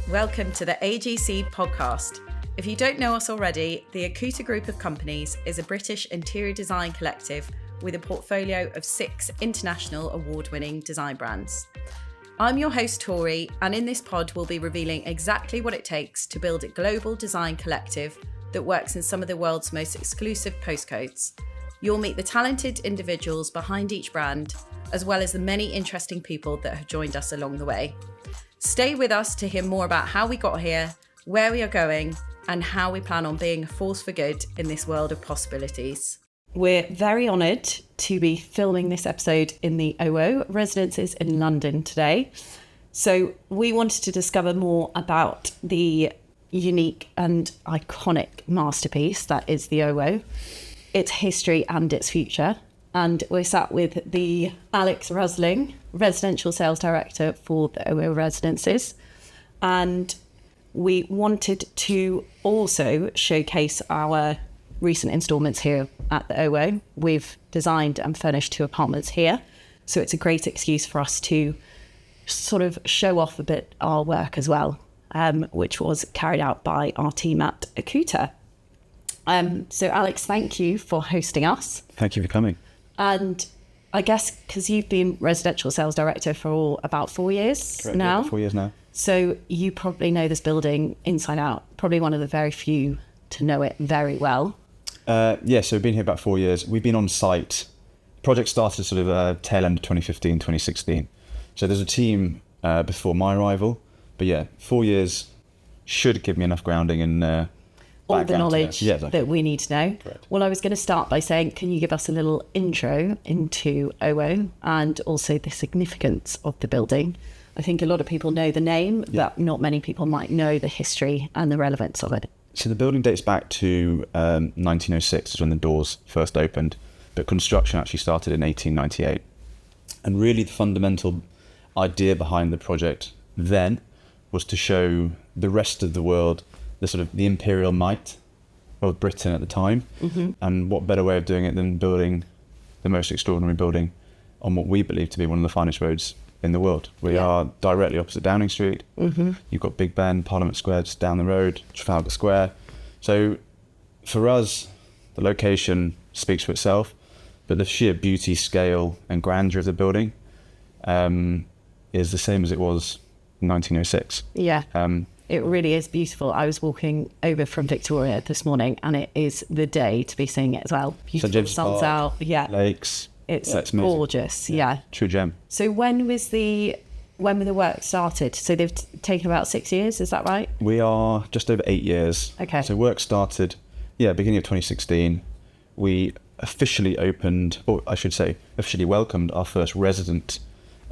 Welcome to the AGC podcast. If you don't know us already, the Accouter group of companies is a British interior design collective with a portfolio of 6 international award-winning design brands. I'm your host, Tori, and in this pod we'll be revealing exactly what it takes to build a global design collective that works in some of the world's most exclusive postcodes. You'll meet the talented individuals behind each brand, as well as the many interesting people that have joined us along the way. Stay with us to hear more about how we got here, where we are going, and how we plan on being a force for good in this world of possibilities. We're very honoured to be filming this episode in the OWO Residences in London today. So we wanted to discover more about the unique and iconic masterpiece that is the OWO, its history and its future. And we're sat with the Alex Rusling, Residential Sales Director for the OWO Residences. And we wanted to also showcase our recent instalments here at the OWO. We've designed and furnished 2 apartments here. So it's a great excuse for us to sort of show off a bit our work as well, which was carried out by our team at Accouter. So Alex, thank you for hosting us. Thank you for coming. And I guess because you've been residential sales director for about 4 years. Correct, now. Yeah, 4 years now. So you probably know this building inside out, probably one of the very few to know it very well. So we've been here about 4 years. We've been on site. Project started sort of tail end of 2015, 2016. So there's a team before my arrival. But yeah, 4 years should give me enough grounding in all the knowledge exactly. that we need to know. Correct. Well, I was going to start by saying, can you give us a little intro into OWO and also the significance of the building? I think a lot of people know the name, but not many people might know the history and the relevance of it. So the building dates back to 1906 is when the doors first opened, but construction actually started in 1898. And really the fundamental idea behind the project then was to show the rest of the world the sort of the imperial might of Britain at the time. Mm-hmm. And what better way of doing it than building the most extraordinary building on what we believe to be one of the finest roads in the world. We are directly opposite Downing Street. Mm-hmm. You've got Big Ben, Parliament Square just down the road, Trafalgar Square. So for us, the location speaks for itself, but the sheer beauty, scale and grandeur of the building is the same as it was in 1906. Yeah. It really is beautiful. I was walking over from Victoria this morning and it is the day to be seeing it as well. Beautiful, James sun's Park, out. Yeah. Lakes. It's gorgeous. Yeah. True gem. So when were the work started? So they've taken about 6 years, is that right? We are just over 8 years. Okay. So work started, beginning of 2016. We officially opened, or I should say, officially welcomed our first resident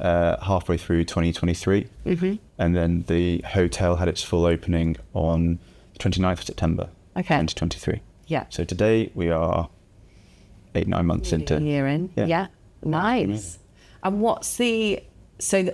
halfway through 2023. Mm-hmm. And then the hotel had its full opening on the 29th of September 2023. Yeah. So today we are 8-9 months into. A year in. Yeah. Nice. Amazing. And what's the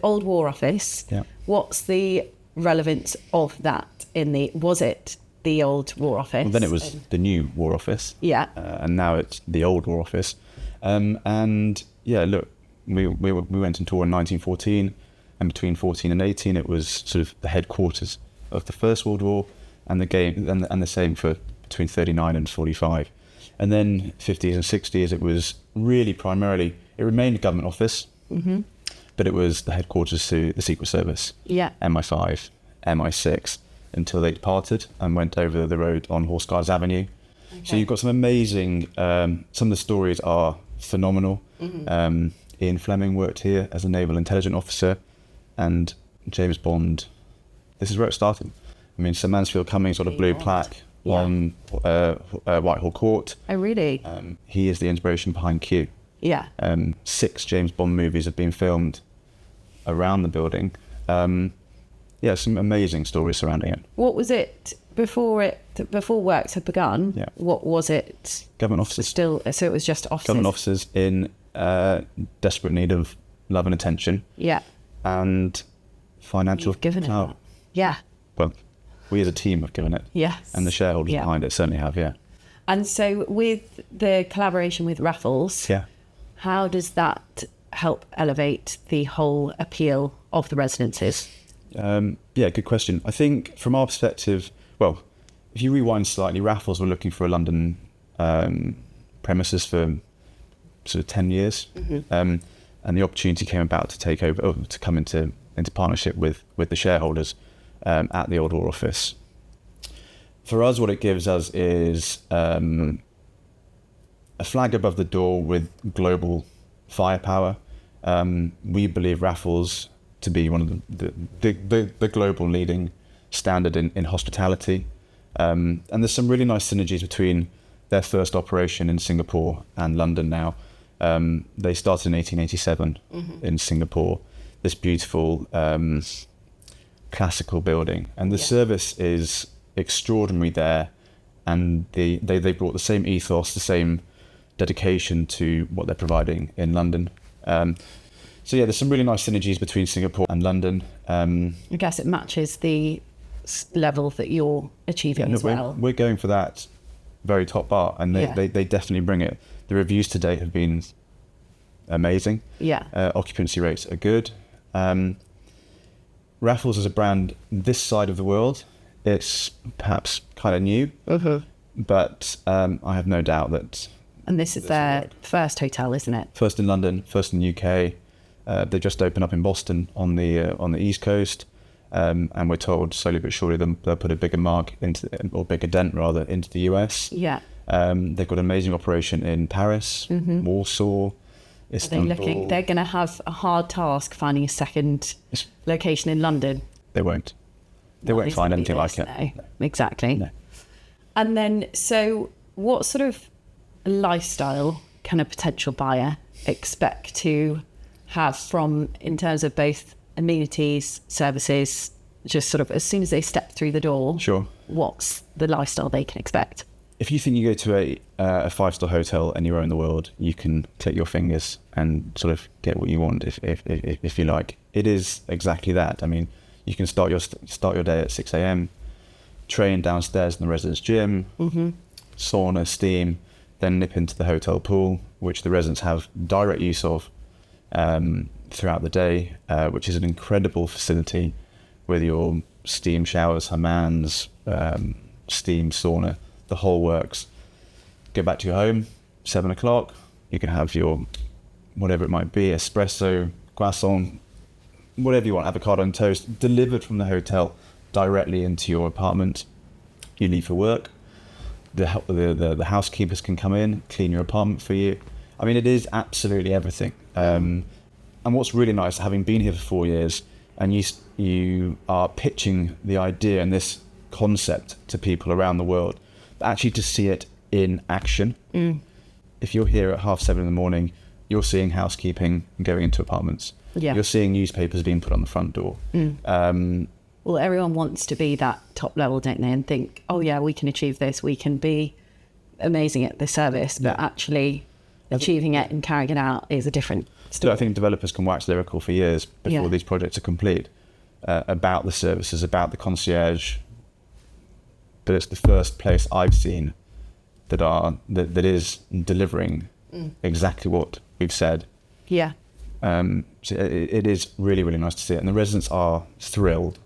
old War Office? Yeah. What's the relevance of that was it the old War Office? Well, then it was the new War Office. Yeah. And now it's the old War Office. Look, we went on tour in 1914, and between 14 and 18 it was sort of the headquarters of the First World War, and the same for between 39 and 45. And then 50s and 60s it was really primarily, it remained a government office, mm-hmm. but it was the headquarters to the Secret Service, MI5, MI6, until they departed and went over the road on Horse Guards Avenue. Okay. So you've got some amazing, some of the stories are phenomenal. Mm-hmm. Ian Fleming worked here as a naval intelligence officer, and James Bond, this is where it started. I mean, Sir Mansfield Cummings got a blue plaque on Whitehall Court. Oh, really? He is the inspiration behind Q. Yeah. 6 James Bond movies have been filmed around the building. Some amazing stories surrounding it. What was it before works had begun? Yeah. What was it? Government offices. So it was just offices. Government offices in desperate need of love and attention. Yeah. And financial. You've given it. Yeah. Well, we as a team have given it. Yes. And the shareholders behind it certainly have. Yeah. And so with the collaboration with Raffles, how does that help elevate the whole appeal of the residences? Yeah, good question. I think from our perspective, well, if you rewind slightly, Raffles were looking for a London premises for sort of 10 years. And the opportunity came about to take over, or to come into partnership with the shareholders at the OWO office. For us, what it gives us is a flag above the door with global firepower. We believe Raffles to be one of the global leading standard in hospitality. And there's some really nice synergies between their first operation in Singapore and London now. They started in 1887 in Singapore, this beautiful classical building. And the service is extraordinary there. And they brought the same ethos, the same dedication to what they're providing in London. So yeah, there's some really nice synergies between Singapore and London. I guess it matches the level that you're achieving as well. We're going for that very top bar, and they definitely bring it. The reviews to date have been amazing. Occupancy rates are good. Raffles as a brand this side of the world, it's perhaps kind of new, but I have no doubt that. And this is their first hotel, isn't it? First in London, first in the UK. They just opened up in Boston on the East Coast, and we're told slowly but surely they'll put a bigger mark or bigger dent rather into the US. Yeah. They've got an amazing operation in Paris, Warsaw, Istanbul. They're going to have a hard task finding a second location in London. They won't. They won't find anything like it. No. Exactly. No. And then, so what sort of lifestyle can a potential buyer expect to have in terms of both amenities, services, just sort of as soon as they step through the door? Sure. What's the lifestyle they can expect? If you think you go to a 5-star hotel anywhere in the world, you can click your fingers and sort of get what you want if you like. It is exactly that. I mean, you can start your day at 6 a.m, train downstairs in the residence gym, sauna, steam, then nip into the hotel pool, which the residents have direct use of throughout the day, which is an incredible facility with your steam showers, hammams, steam sauna, the whole works. Go back to your home, 7 o'clock, you can have your whatever it might be, espresso, croissant, whatever you want, avocado and toast, delivered from the hotel directly into your apartment. You leave for work, the housekeepers can come in, clean your apartment for you. I mean, it is absolutely everything. And what's really nice, having been here for 4 years, and you are pitching the idea and this concept to people around the world, but actually to see it in action. If you're here at 7:30 in the morning, you're seeing housekeeping going into apartments. You're seeing newspapers being put on the front door. Well, everyone wants to be that top level, don't they? And think, oh yeah, we can achieve this. We can be amazing at the service, but actually achieving it and carrying it out is a different story. I think developers can wax lyrical for years before these projects are complete about the services, about the concierge. But it's the first place I've seen that is delivering exactly what we've said. Yeah. So it is really, really nice to see it, and the residents are thrilled.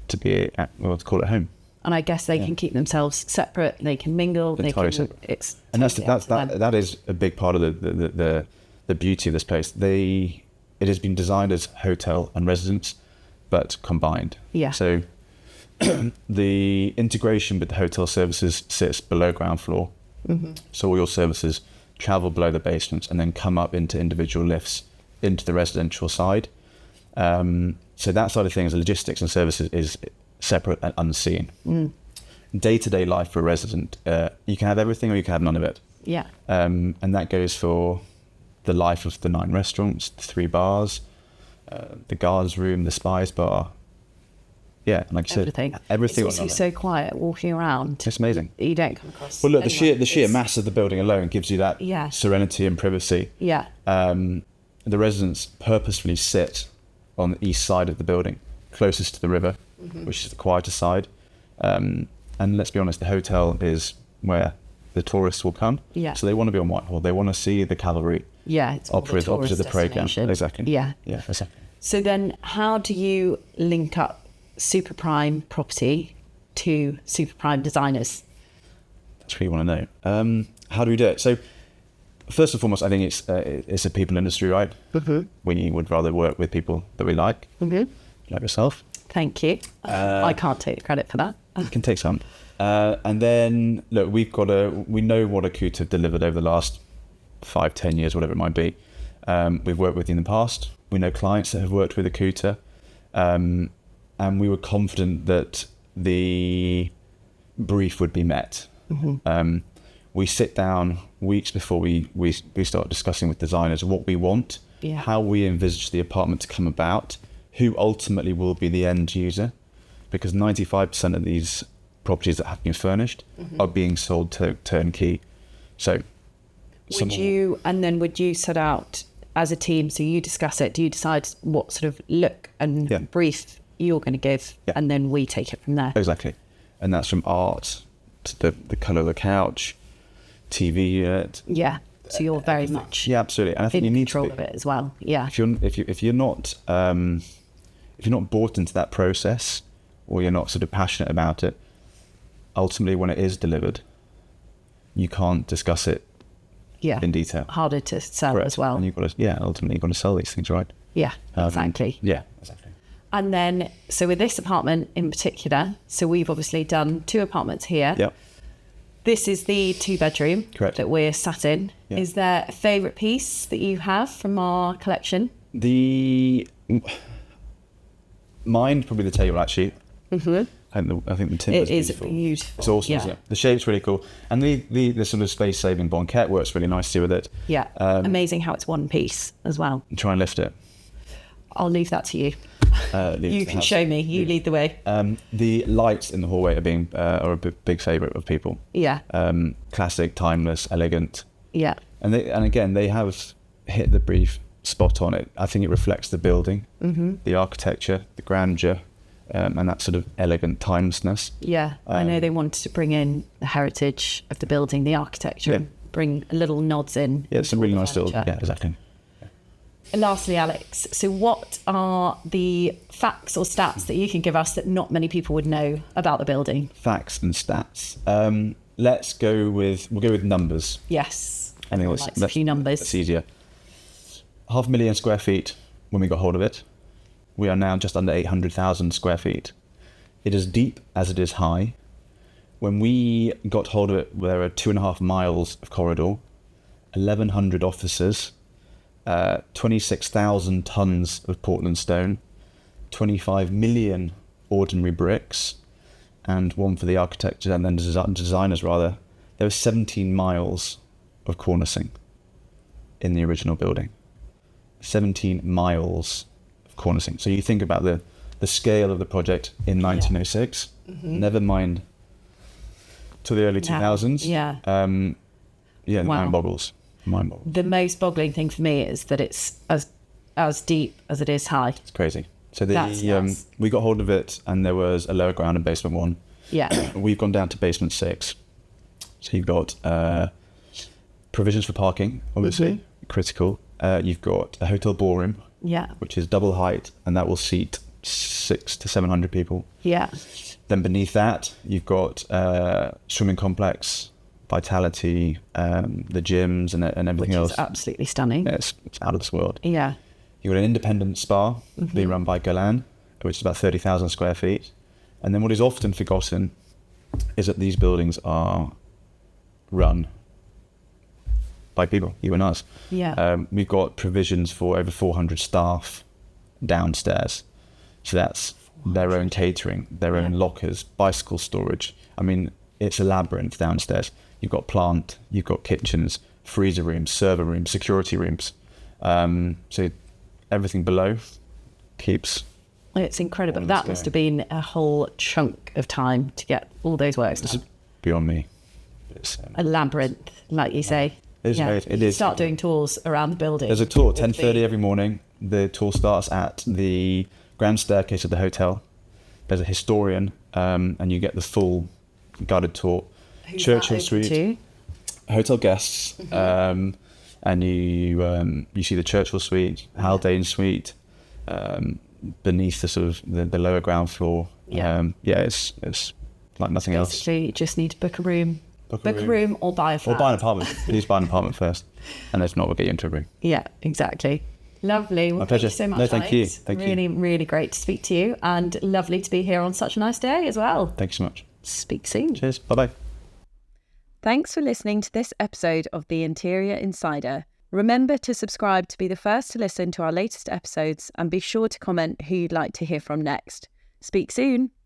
To be to call it home. And I guess they can keep themselves separate. They can mingle. Entirely separate. And that is a big part of the beauty of this place. It has been designed as hotel and residence, but combined. So the integration with the hotel services sits below ground floor. So all your services travel below the basements and then come up into individual lifts into the residential side. So that side of things, logistics and services, is separate and unseen. Day-to-day life for a resident, you can have everything or you can have none of it. And that goes for the life of the 9 restaurants, the 3 bars, the guards room, the spies bar. And like you said, everything. It's so quiet walking around. It's amazing. You don't come across. Well, look, the sheer mass of the building alone gives you that serenity and privacy. The residents purposefully sit on the east side of the building, closest to the river, which is the quieter side. And let's be honest, the hotel is where the tourists will come. So they want to be on Whitehall. They want to see the cavalry. It's opposite the parade ground. Exactly. Yeah. Exactly. So then how do you link up super prime property to super prime designers? That's what you want to know. How do we do it? So first and foremost, I think it's a people industry, right? Mm-hmm. We would rather work with people that we like, like yourself. Thank you. I can't take the credit for that. You can take some. And then, look, we know what Accouter have delivered over the last 5-10 years, whatever it might be. We've worked with you in the past. We know clients that have worked with Accouter. And we were confident that the brief would be met. Mm-hmm. We sit down weeks before we start discussing with designers what we want, how we envisage the apartment to come about, who ultimately will be the end user, because 95% of these properties that have been furnished are being sold turnkey. So would you set out as a team, so you discuss it, do you decide what sort of look and brief you're going to give, and then we take it from there? Exactly. And that's from art to the colour of the couch, TV unit. Yeah. So you're very much absolutely. And I think you need control of it as well. Yeah. If you're not bought into that process, or you're not sort of passionate about it, ultimately when it is delivered, you can't discuss it in detail. Harder to sell as well. And ultimately you've got to sell these things, right? Yeah, exactly. Yeah, exactly. And then, so with this apartment in particular, so we've obviously done 2 apartments here. Yep. This is the 2-bedroom Correct. that we're sat in. Yeah. Is there a favourite piece that you have from our collection? Mine, probably the table, actually. Mm-hmm. I think the timber is beautiful. It's awesome, isn't it? The shape's really cool. And the sort of space-saving banquette works really nicely with it. Yeah, amazing how it's one piece as well. Try and lift it. I'll leave that to you. You can show me. You lead the way. The lights in the hallway are a big favourite of people. Yeah. Classic, timeless, elegant. Yeah. And again, they have hit the brief spot on it. I think it reflects the building, the architecture, the grandeur, and that sort of elegant timelessness. Yeah, I know they wanted to bring in the heritage of the building, the architecture, and bring little nods in. Yeah, some really nice little. Yeah, exactly. And lastly, Alex, so what are the facts or stats that you can give us that not many people would know about the building? Facts and stats. We'll go with numbers. Yes. I think a few numbers. That's easier. 500,000 square feet when we got hold of it. We are now just under 800,000 square feet. It is deep as it is high. When we got hold of it, there are 2.5 miles of corridor, 1,100 offices, 26,000 tons of Portland stone, 25 million ordinary bricks, and one for the architecture and then designers rather. There were 17 miles of cornicing in the original building. 17 miles of cornicing. So you think about the scale of the project in 1906, never mind to the early 2000s. Yeah. Wow. Mind boggles. The most boggling thing for me is that it's as deep as it is high. It's crazy. So we got hold of it and there was a lower ground in basement 1. Yeah. We've gone down to basement 6. So you've got provisions for parking, obviously, critical. You've got a hotel ballroom, which is double height, and that will seat 600 to 700 people. Yeah. Then beneath that, you've got swimming complex, vitality, the gyms and everything else. Which is absolutely stunning. Yeah, it's out of this world. Yeah. You've got an independent spa being run by Galan, which is about 30,000 square feet. And then what is often forgotten is that these buildings are run by people, you and us. Yeah. We've got provisions for over 400 staff downstairs. So that's their own catering, their own lockers, bicycle storage. I mean, it's a labyrinth downstairs. You've got plant, you've got kitchens, freezer rooms, server rooms, security rooms. So everything below keeps... It's incredible. That must have been a whole chunk of time to get all those works done. It's beyond me. It's, a labyrinth, like you say. It is. Start doing tours around the building. There's a tour, 10:30 every morning. The tour starts at the grand staircase of the hotel. There's a historian, and you get the full guided tour. Who's Churchill that open Suite, to? hotel guests, and you see the Churchill Suite, Haldane Suite, beneath the sort of the lower ground floor. It's like nothing else. Basically, you just need to book a room. Book a room or buy a flat. Or buy an apartment. Please buy an apartment first. And if not, we'll get you into a room. Yeah, exactly. Lovely. Well, My pleasure. Thank you so much, No, thank Alex. you. Thank you. Really, really great to speak to you, and lovely to be here on such a nice day as well. Thank you so much. Speak soon. Cheers. Bye-bye. Thanks for listening to this episode of The Interior Insider. Remember to subscribe to be the first to listen to our latest episodes, and be sure to comment who you'd like to hear from next. Speak soon.